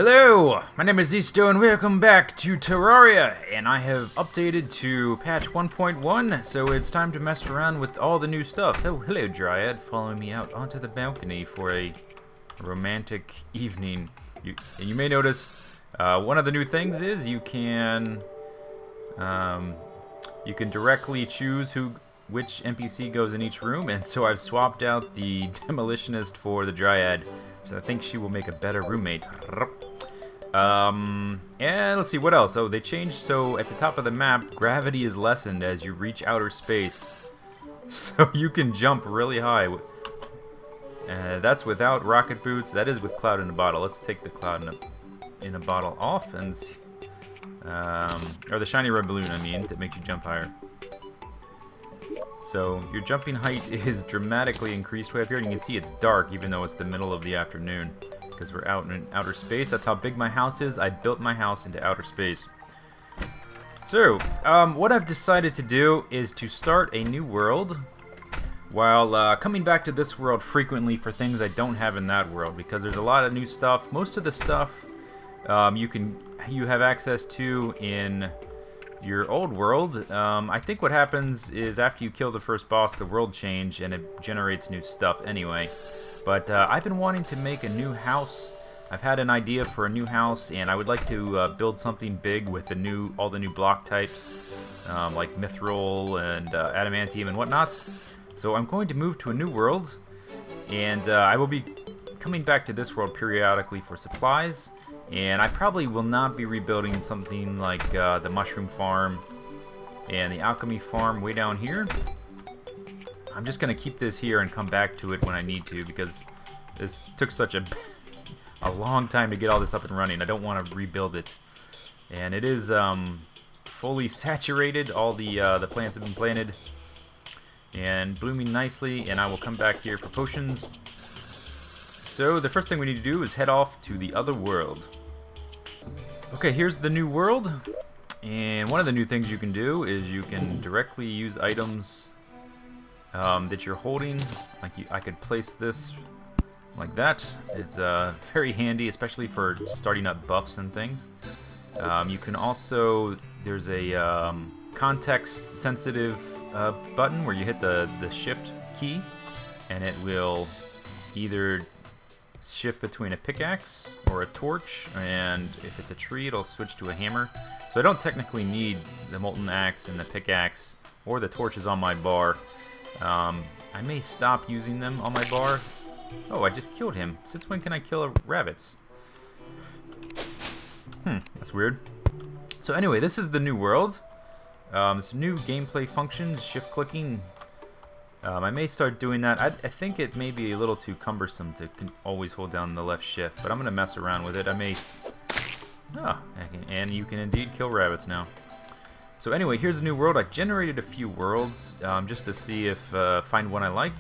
Hello, my name is Zisteau and welcome back to Terraria, and I have updated to patch 1.1, so it's time to mess around with all the new stuff. Oh, hello Dryad, following me out onto the balcony for a romantic evening. You may notice one of the new things is you can directly choose which NPC goes in each room, and so I've swapped out the Demolitionist for the Dryad. So I think she will make a better roommate. And let's see, what else? Oh, they changed, so at the top of the map, gravity is lessened as you reach outer space. So you can jump really high. That's without rocket boots. That is with Cloud in a Bottle. Let's take the Cloud in a Bottle off and see. Or the shiny red balloon, I mean, that makes you jump higher. So your jumping height is dramatically increased way up here, and you can see it's dark even though it's the middle of the afternoon because we're out in outer space. That's how big my house is. I built my house into outer space. So what I've decided to do is to start a new world while coming back to this world frequently for things I don't have in that world, because there's a lot of new stuff. Most of the stuff you have access to in your old world. I think what happens is after you kill the first boss, the world changes and it generates new stuff anyway. But I've been wanting to make a new house. I've had an idea for a new house, and I would like to build something big with all the new block types, like mithril and adamantium and whatnot. So I'm going to move to a new world, and I will be coming back to this world periodically for supplies. And I probably will not be rebuilding something like the mushroom farm and the alchemy farm way down here. I'm just going to keep this here and come back to it when I need to, because this took such a long time to get all this up and running. I don't want to rebuild it. And it is fully saturated. All the plants have been planted and blooming nicely, and I will come back here for potions. So the first thing we need to do is head off to the other world. Okay, here's the new world, and one of the new things you can do is you can directly use items that you're holding. Like I could place this like that. It's very handy, especially for starting up buffs and things. You can also, there's a context-sensitive button where you hit the shift key, and it will either shift between a pickaxe or a torch, and if it's a tree it'll switch to a hammer. So I don't technically need the molten axe and the pickaxe or the torches on my bar. I may stop using them on my bar. Oh, I just killed him. Since when can I kill rabbits? That's weird. So anyway, this is the new world. This new gameplay function, shift clicking. I may start doing that. I think it may be a little too cumbersome to always hold down the left shift, but I'm going to mess around with it. And you can indeed kill rabbits now. So anyway, here's a new world. I generated a few worlds just to see if find one I like.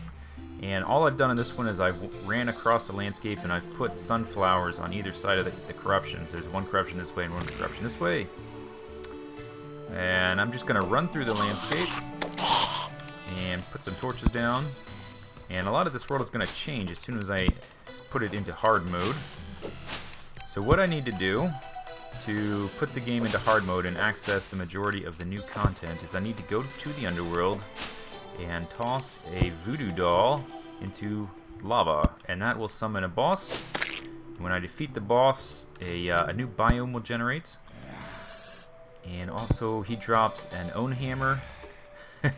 And all I've done in this one is I've ran across the landscape and I've put sunflowers on either side of the corruptions. There's one corruption this way and one corruption this way. And I'm just going to run through the landscape and put some torches down, and a lot of this world is going to change as soon as I put it into hard mode. So what I need to do to put the game into hard mode and access the majority of the new content is I need to go to the underworld and toss a voodoo doll into lava, and that will summon a boss. When I defeat the boss, a new biome will generate, and also he drops an own hammer. an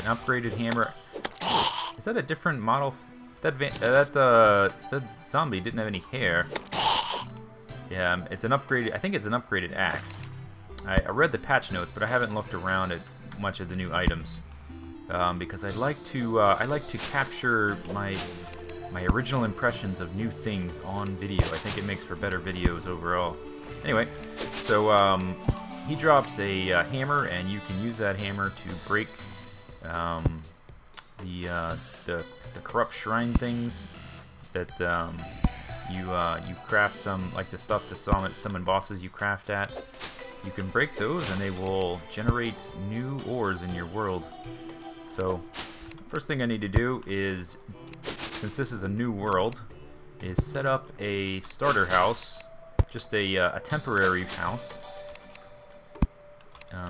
upgraded hammer. Is that a different model? That zombie didn't have any hair. Yeah, it's an upgraded. I think it's an upgraded axe. I read the patch notes, but I haven't looked around at much of the new items because I like to capture my original impressions of new things on video. I think it makes for better videos overall. Anyway, so he drops a hammer, and you can use that hammer to break the corrupt shrine things that you craft some, like the stuff to summon bosses you craft at. You can break those, and they will generate new ores in your world. So first thing I need to do is, since this is a new world, is set up a starter house, just a temporary house,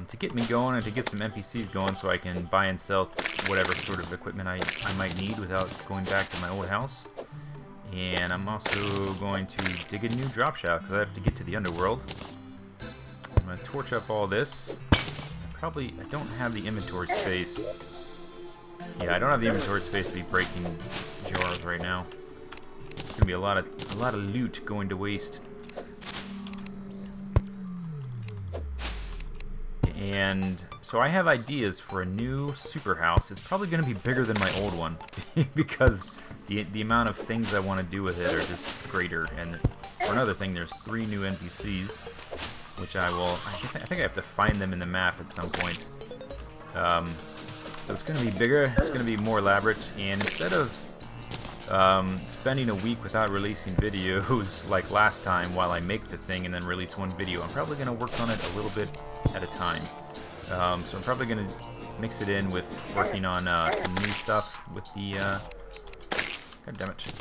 to get me going and to get some NPCs going so I can buy and sell whatever sort of equipment I might need without going back to my old house. And I'm also going to dig a new drop shaft because I have to get to the underworld. I'm going to torch up all this. I don't have the inventory space. Yeah, I don't have the inventory space to be breaking jars right now. It's gonna be a lot of loot going to waste. And so I have ideas for a new super house. It's probably gonna be bigger than my old one because the amount of things I want to do with it are just greater. And for another thing, there's 3 new NPCs, which I think I have to find them in the map at some point. So it's going to be bigger, it's going to be more elaborate, and instead of spending a week without releasing videos like last time while I make the thing and then release one video, I'm probably going to work on it a little bit at a time. So I'm probably going to mix it in with working on some new stuff with the... God damn it.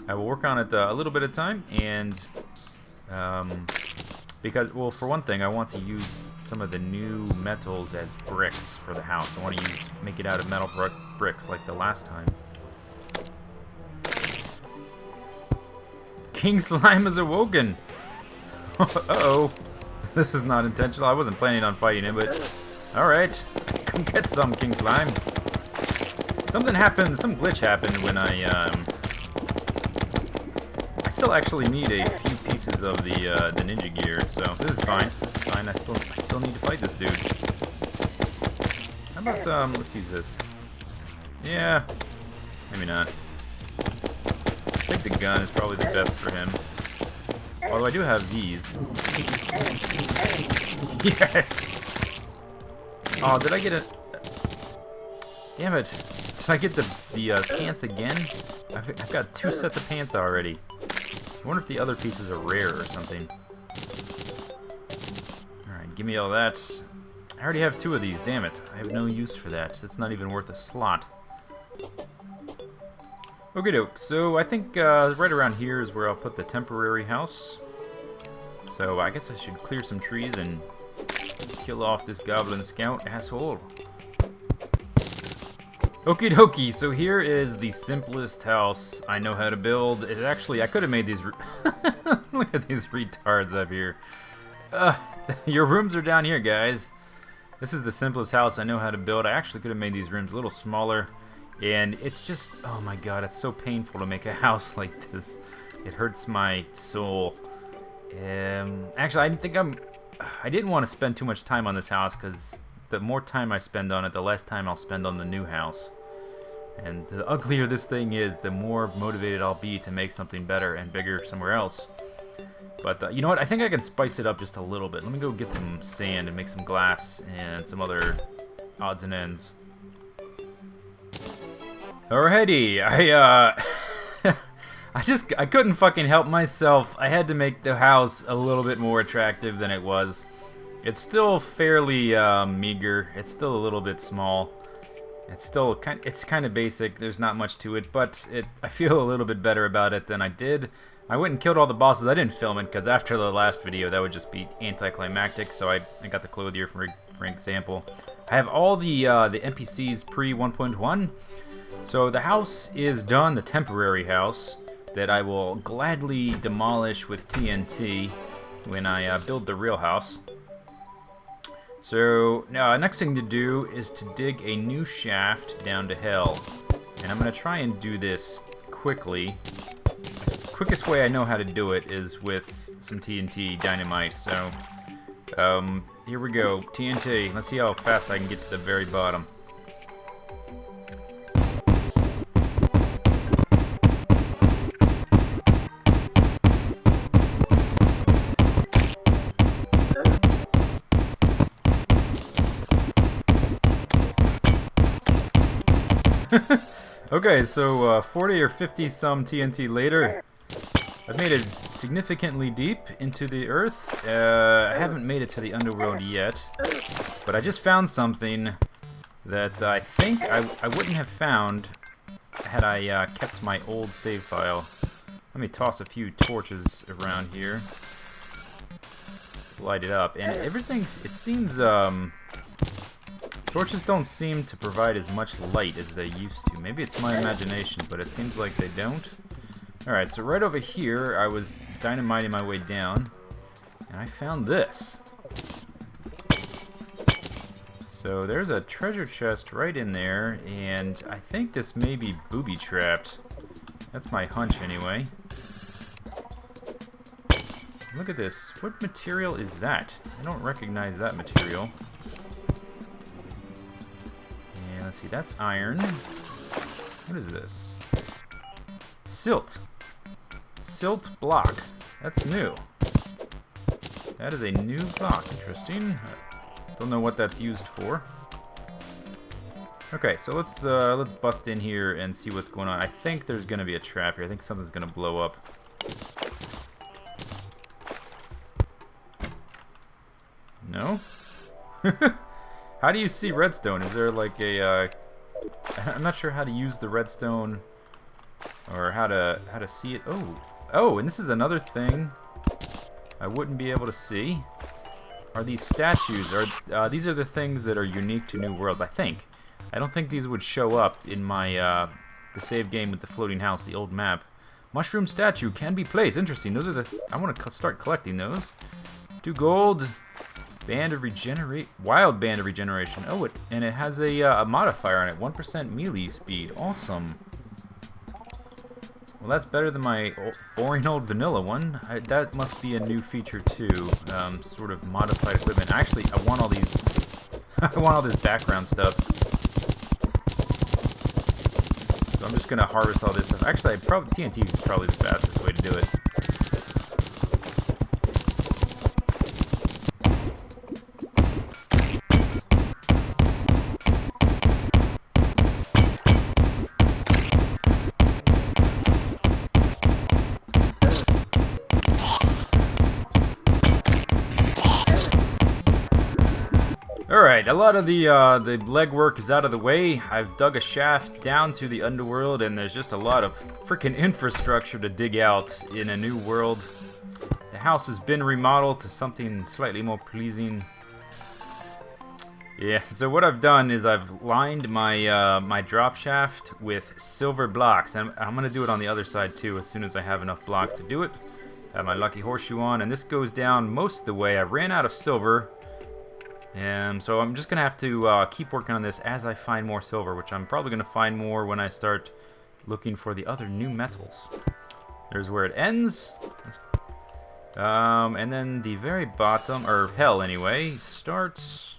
I will work on it a little bit at a time, and because, well, for one thing, I want to use some of the new metals as bricks for the house. I want to make it out of metal bricks like the last time. King Slime has awoken! Uh-oh. This is not intentional. I wasn't planning on fighting him, but... Alright. Come get some, King Slime. Something happened, some glitch happened when I still actually need a few pieces of the ninja gear, so this is fine. This is fine. I still need to fight this dude. How about let's use this. Yeah, maybe not. I think the gun is probably the best for him. Although I do have these. Yes. Oh, did I get a? Damn it! Did I get the pants again? I've got 2 sets of pants already. I wonder if the other pieces are rare or something. Alright, give me all that. I already have 2 of these, damn it. I have no use for that. That's not even worth a slot. Okay, doke. So I think right around here is where I'll put the temporary house. So I guess I should clear some trees and kill off this goblin scout asshole. Okie dokie, so here is the simplest house I know how to build. It actually, I could have made these... Look at these retards up here. Your rooms are down here, guys. This is the simplest house I know how to build. I actually could have made these rooms a little smaller. And it's just, oh my god, it's so painful to make a house like this. It hurts my soul. Actually, I didn't want to spend too much time on this house because the more time I spend on it, the less time I'll spend on the new house. And the uglier this thing is, the more motivated I'll be to make something better and bigger somewhere else. But you know what? I think I can spice it up just a little bit. Let me go get some sand and make some glass and some other odds and ends. Alrighty, I couldn't fucking help myself. I had to make the house a little bit more attractive than it was. It's still fairly meager. It's still a little bit small. It's still kind of basic. There's not much to it, but I feel a little bit better about it than I did. I went and killed all the bosses. I didn't film it because after the last video, that would just be anticlimactic. So I got the clothier for example. I have all the NPCs pre 1.1. So the house is done, the temporary house that I will gladly demolish with TNT when I build the real house. So now next thing to do is to dig a new shaft down to hell, and I'm gonna try and do this quickly. The quickest way I know how to do it is with some TNT dynamite. So here we go, TNT. Let's see how fast I can get to the very bottom. Okay, so 40 or 50 some TNT later, I've made it significantly deep into the earth. I haven't made it to the underworld yet, but I just found something that I think I wouldn't have found had I kept my old save file. Let me toss a few torches around here. Light it up, and everything's, it seems, torches don't seem to provide as much light as they used to. Maybe it's my imagination, but it seems like they don't. Alright, so right over here, I was dynamiting my way down, and I found this. So there's a treasure chest right in there, and I think this may be booby-trapped. That's my hunch, anyway. Look at this. What material is that? I don't recognize that material. And let's see, that's iron. What is this? Silt. Silt block. That's new. That is a new block. Interesting. Don't know what that's used for. Okay, so let's bust in here and see what's going on. I think there's gonna be a trap here. I think something's gonna blow up. No? How do you see redstone? Is there like a I'm not sure how to use the redstone or how to see it. Oh, and this is another thing I wouldn't be able to see. Are these statues? These are the things that are unique to New Worlds, I think. I don't think these would show up in my the save game with the floating house, the old map. Mushroom statue can be placed. Interesting. Those are the I want to start collecting those. 2 gold. Band of regenerate, wild band of regeneration. Oh, and it has a modifier on it, 1% melee speed. Awesome. Well, that's better than my boring old vanilla one. That must be a new feature too. Sort of modified equipment. Actually, I want all these. I want all this background stuff. So I'm just gonna harvest all this stuff. Actually, TNT is probably the fastest way to do it. Alright, a lot of the legwork is out of the way. I've dug a shaft down to the underworld, and there's just a lot of freaking infrastructure to dig out in a new world. The house has been remodeled to something slightly more pleasing. Yeah, so what I've done is I've lined my my drop shaft with silver blocks, and I'm going to do it on the other side too as soon as I have enough blocks to do it. I have my lucky horseshoe on, and this goes down most of the way. I ran out of silver. So I'm just going to have to keep working on this as I find more silver, which I'm probably going to find more when I start looking for the other new metals. There's where it ends. And then the very bottom, or hell anyway, starts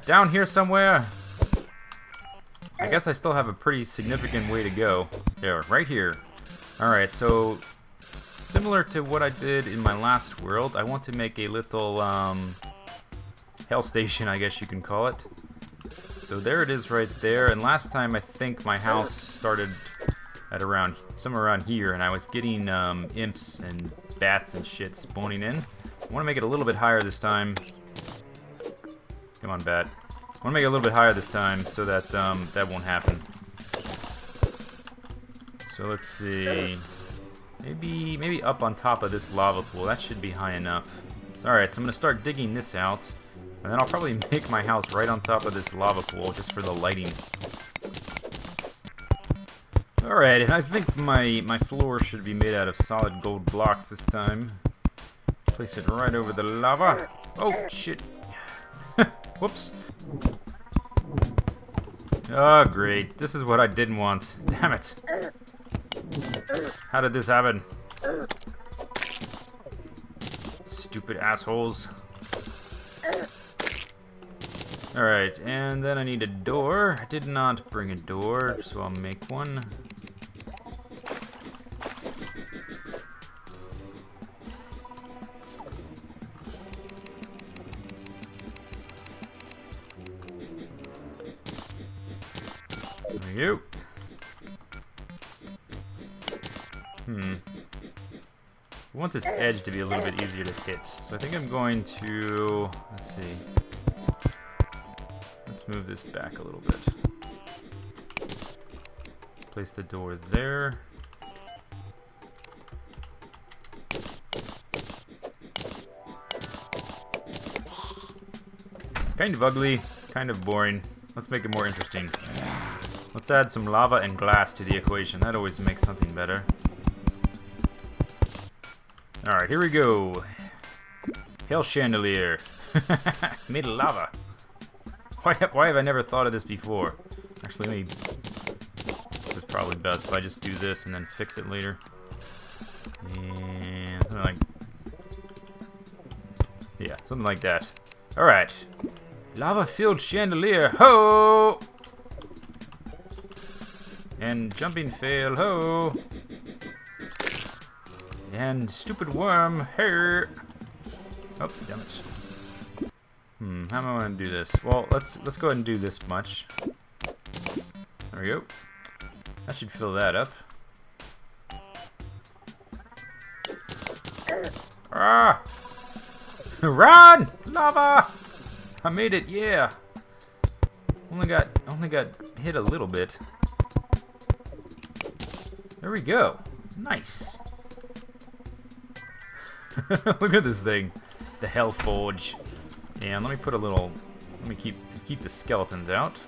down here somewhere. I guess I still have a pretty significant way to go. There, right here. Alright, so similar to what I did in my last world, I want to make a little hell station, I guess you can call it. So there it is right there, and last time I think my house started at somewhere around here, and I was getting imps and bats and shit spawning in. I want to make it a little bit higher this time. Come on, bat. I want to make it a little bit higher this time so that that won't happen. So let's see. Maybe up on top of this lava pool. That should be high enough. Alright, so I'm going to start digging this out. And then I'll probably make my house right on top of this lava pool just for the lighting. Alright, and I think my floor should be made out of solid gold blocks this time. Place it right over the lava. Oh, shit. Whoops. Oh, great. This is what I didn't want. Damn it. How did this happen? Stupid assholes. Alright, and then I need a door. I did not bring a door, so I'll make one. There you go. I want this edge to be a little bit easier to hit. So I think I'm going to, let's see. Let's move this back a little bit. Place the door there. Kind of ugly, kind of boring. Let's make it more interesting. Let's add some lava and glass to the equation. That always makes something better. Alright, here we go. Hell chandelier. Made of lava. Why have I never thought of this before? Actually, maybe this is probably best if I just do this and then fix it later. And something like... yeah, something like that. Alright. Lava-filled chandelier. Ho! And jumping fail. Ho! And stupid worm. Hey! Oh, damn it. How am I going to do this? Well, let's go ahead and do this much. There we go. That should fill that up. Ah! Run! Lava! I made it, yeah. Only got hit a little bit. There we go. Nice. Look at this thing. The Hell Forge. And let me put a little. Let me keep the skeletons out.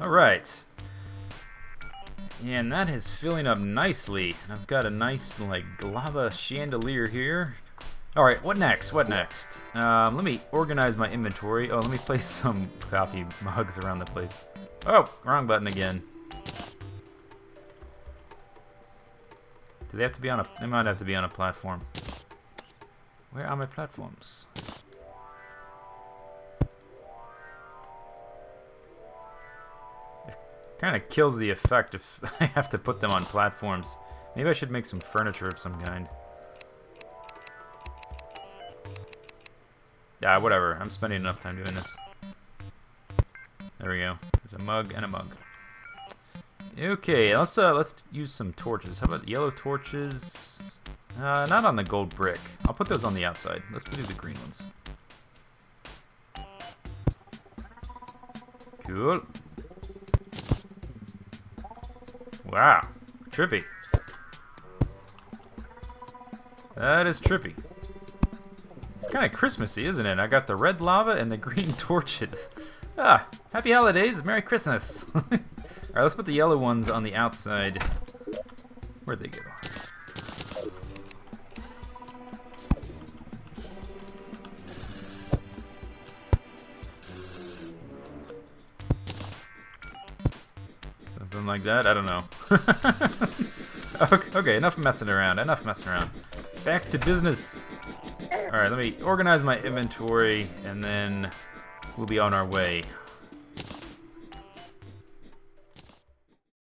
All right. And that is filling up nicely. I've got a nice like lava chandelier here. Alright, what next? What next? Let me organize my inventory. Oh, let me place some coffee mugs around the place. Oh, wrong button again. Do they have to be on a... they might have to be on a platform. Where are my platforms? It kind of kills the effect if I have to put them on platforms. Maybe I should make some furniture of some kind. Yeah, whatever. I'm spending enough time doing this. There we go. There's a mug and a mug. Okay, let's use some torches. How about yellow torches? Not on the gold brick. I'll put those on the outside. Let's do the green ones. Cool. Wow, trippy. That is trippy. It's kind of Christmassy, isn't it? I got the red lava and the green torches. Ah, happy holidays, Merry Christmas. Alright, let's put the yellow ones on the outside. Where'd they go? Something like that? I don't know. Okay, enough messing around. Enough messing around. Back to business. Alright, let me organize my inventory, and then we'll be on our way.